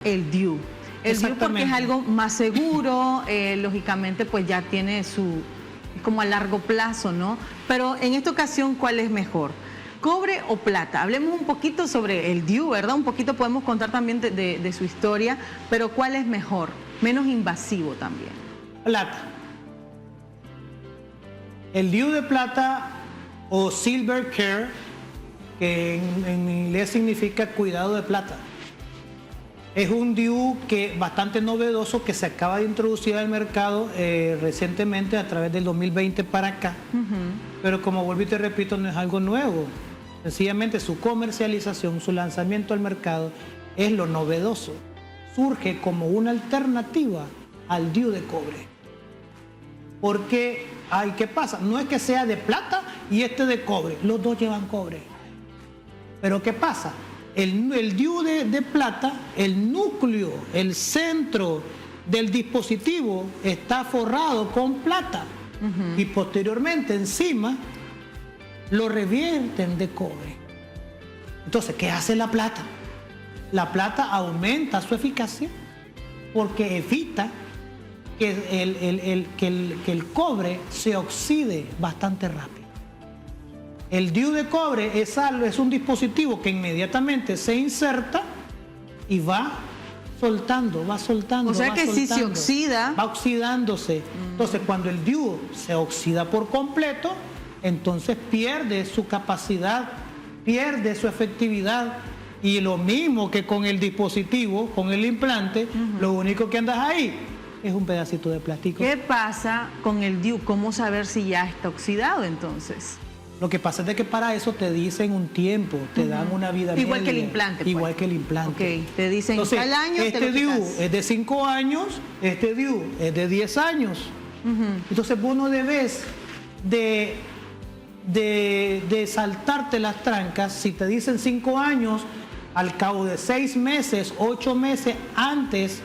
el DIU. El DIU porque es algo más seguro, lógicamente pues ya tiene es como a largo plazo, ¿no? Pero en esta ocasión, ¿cuál es mejor? ¿Cobre o plata? Hablemos un poquito sobre el DIU, ¿verdad? Un poquito podemos contar también de su historia, pero ¿cuál es mejor? Menos invasivo también. Plata. El DIU de plata o Silver Care, que en inglés significa cuidado de plata. Es un DIU que bastante novedoso que se acaba de introducir al mercado recientemente a través del 2020 para acá. Pero como vuelvo y te repito, no es algo nuevo. Sencillamente su comercialización, su lanzamiento al mercado es lo novedoso. Surge como una alternativa al DIU de cobre. Porque, ¿qué pasa? No es que sea de plata y este de cobre. Los dos llevan cobre. Pero ¿qué pasa? El DIU de plata, el núcleo, el centro del dispositivo está forrado con plata y posteriormente encima lo revierten de cobre. Entonces, ¿qué hace la plata? La plata aumenta su eficacia porque evita que el cobre se oxide bastante rápido. El DIU de cobre es un dispositivo que inmediatamente se inserta y va soltando. O sea que si se oxida, va oxidándose. Entonces, cuando el DIU se oxida por completo, entonces pierde su capacidad, pierde su efectividad. Y lo mismo que con el dispositivo, con el implante, lo único que andas ahí es un pedacito de plástico. ¿Qué pasa con el DIU? ¿Cómo saber si ya está oxidado entonces? Lo que pasa es que para eso te dicen un tiempo, te dan una vida media. Igual que el implante. Igual que el implante. Ok, te dicen entonces, tal año. Este DIU es de 5 años, este DIU es de 10 años. Entonces vos no debes de saltarte las trancas. Si te dicen 5 años, al cabo de 6 meses, 8 meses antes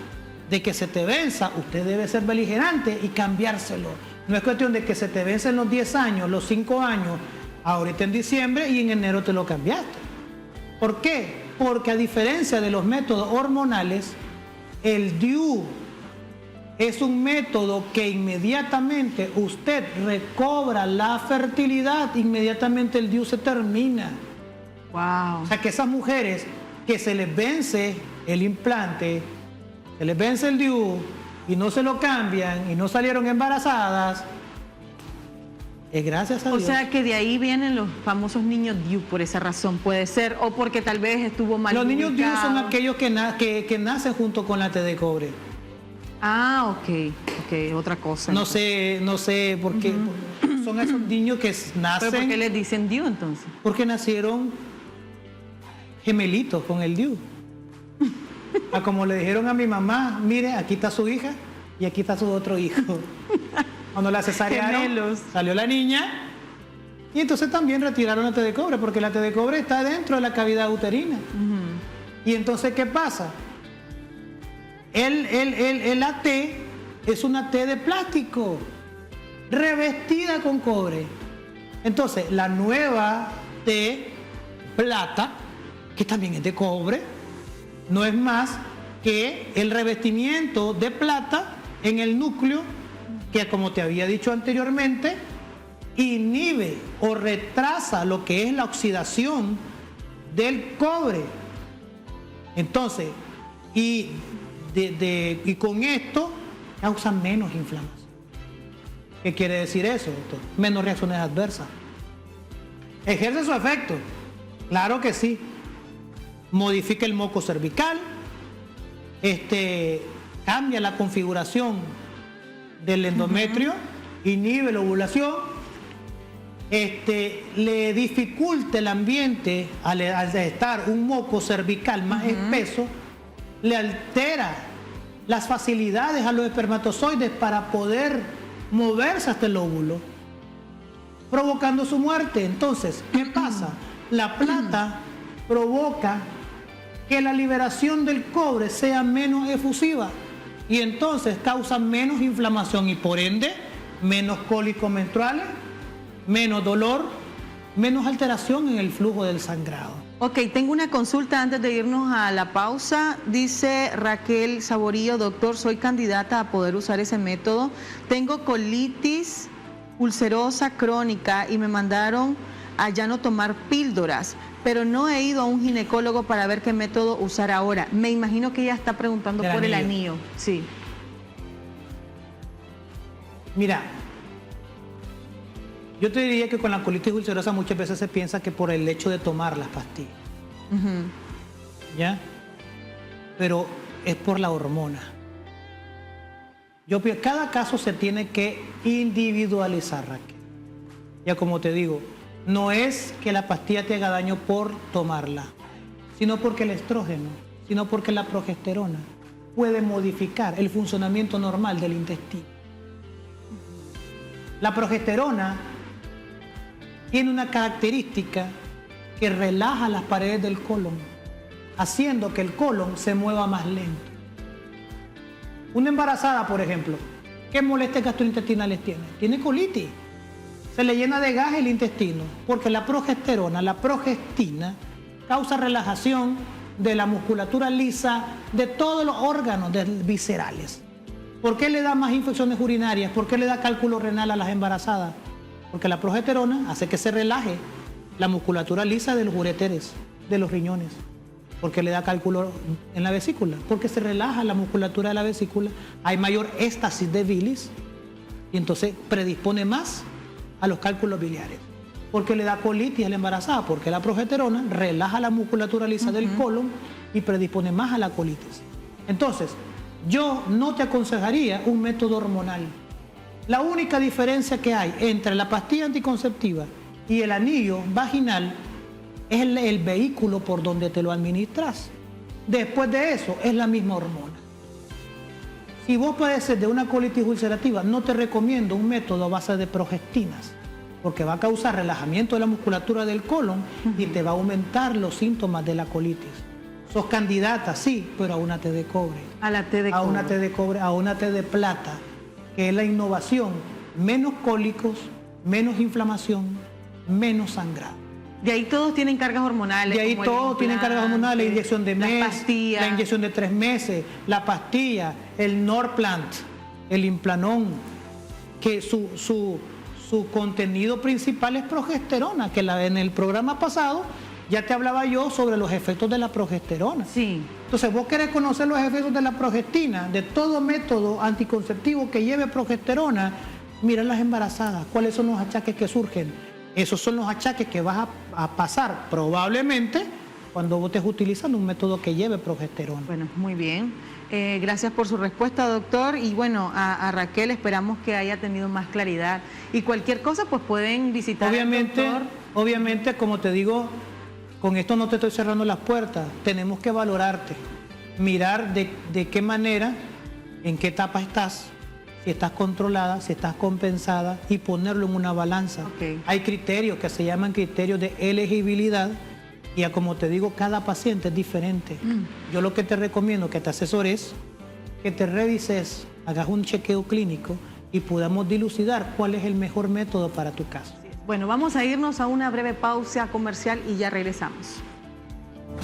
de que se te venza, usted debe ser beligerante y cambiárselo. No es cuestión de que se te vencen los 10 años, los 5 años, ahorita en diciembre y en enero te lo cambiaste. ¿Por qué? Porque a diferencia de los métodos hormonales, el DIU es un método que inmediatamente usted recobra la fertilidad, inmediatamente el DIU se termina. Wow. O sea que esas mujeres que se les vence el implante, se les vence el DIU y no se lo cambian y no salieron embarazadas, es gracias a Dios. O sea que de ahí vienen los famosos niños DIU por esa razón, puede ser, o porque tal vez estuvo mal Los ubicado. niños DIU son aquellos que nacen junto con la T de cobre. Ah, ok, otra cosa. No sé por qué. Son esos niños que nacen. ¿Pero por qué les dicen DIU entonces? Porque nacieron gemelitos con el DIU. Como le dijeron a mi mamá, mire, aquí está su hija y aquí está su otro hijo. Cuando la cesarearon, salió la niña y entonces también retiraron la T de cobre, porque la T de cobre está dentro de la cavidad uterina. Y entonces, ¿qué pasa? La T es una T de plástico, revestida con cobre. Entonces, la nueva T plata, que también es de cobre, no es más que el revestimiento de plata en el núcleo que, como te había dicho anteriormente, inhibe o retrasa lo que es la oxidación del cobre. Entonces, y con esto causa menos inflamación. ¿Qué quiere decir eso, doctor? Menos reacciones adversas. ¿Ejerce su efecto? Claro que sí. Modifica el moco cervical, cambia la configuración del endometrio, inhibe la ovulación, le dificulta el ambiente al estar un moco cervical más espeso, le altera las facilidades a los espermatozoides para poder moverse hasta el óvulo, provocando su muerte. Entonces, ¿qué pasa? La plata provoca que la liberación del cobre sea menos efusiva y entonces causa menos inflamación y por ende menos cólicos menstruales, menos dolor, menos alteración en el flujo del sangrado. Ok, tengo una consulta antes de irnos a la pausa. Dice Raquel Saborío, doctor, soy candidata a poder usar ese método. Tengo colitis ulcerosa crónica y me mandaron a ya no tomar píldoras, pero no he ido a un ginecólogo para ver qué método usar ahora. Me imagino que ella está preguntando por el anillo. Sí. Mira, yo te diría que con la colitis ulcerosa muchas veces se piensa que por el hecho de tomar las pastillas. ¿Ya? Pero es por la hormona. Cada caso se tiene que individualizar, Raquel. Ya como te digo, no es que la pastilla te haga daño por tomarla, sino porque el estrógeno, sino porque la progesterona puede modificar el funcionamiento normal del intestino. La progesterona tiene una característica que relaja las paredes del colon, haciendo que el colon se mueva más lento. Una embarazada, por ejemplo, ¿qué molestias gastrointestinales tiene? Tiene colitis. Se le llena de gas el intestino, porque la progesterona, la progestina, causa relajación de la musculatura lisa de todos los órganos viscerales. ¿Por qué le da más infecciones urinarias? ¿Por qué le da cálculo renal a las embarazadas? Porque la progesterona hace que se relaje la musculatura lisa de los uréteres, de los riñones. ¿Por qué le da cálculo en la vesícula? Porque se relaja la musculatura de la vesícula, hay mayor éstasis de bilis y entonces predispone más a los cálculos biliares. ¿Por qué le da colitis a la embarazada? Porque la progesterona relaja la musculatura lisa del colon y predispone más a la colitis. Entonces, yo no te aconsejaría un método hormonal. La única diferencia que hay entre la pastilla anticonceptiva y el anillo vaginal es el vehículo por donde te lo administras. Después de eso, es la misma hormona. Si vos padeces de una colitis ulcerativa, no te recomiendo un método a base de progestinas, porque va a causar relajamiento de la musculatura del colon y te va a aumentar los síntomas de la colitis. Sos candidata, sí, pero a una té de cobre. A la té de cobre. A una té de cobre, a una té de plata, que es la innovación. Menos cólicos, menos inflamación, menos sangrado. De ahí todos tienen cargas hormonales. De ahí todos tienen cargas hormonales, la inyección de mes, la inyección de 3 meses, la pastilla, el Norplant, el Implanon, que su contenido principal es progesterona, que en el programa pasado ya te hablaba yo sobre los efectos de la progesterona. Sí. Entonces, vos querés conocer los efectos de la progestina, de todo método anticonceptivo que lleve progesterona, mira las embarazadas, cuáles son los achaques que surgen. Esos son los achaques que vas a pasar probablemente cuando vos estés utilizando un método que lleve progesterona. Bueno, muy bien. Gracias por su respuesta, doctor. Y bueno, a Raquel esperamos que haya tenido más claridad. Y cualquier cosa, pues pueden visitar al doctor. Obviamente, como te digo, con esto no te estoy cerrando las puertas. Tenemos que valorarte, mirar de qué manera, en qué etapa estás, si estás controlada, si estás compensada y ponerlo en una balanza. Okay. Hay criterios que se llaman criterios de elegibilidad y como te digo, cada paciente es diferente. Yo lo que te recomiendo que te asesores, que te revises, hagas un chequeo clínico y podamos dilucidar cuál es el mejor método para tu caso. Bueno, vamos a irnos a una breve pausa comercial y ya regresamos.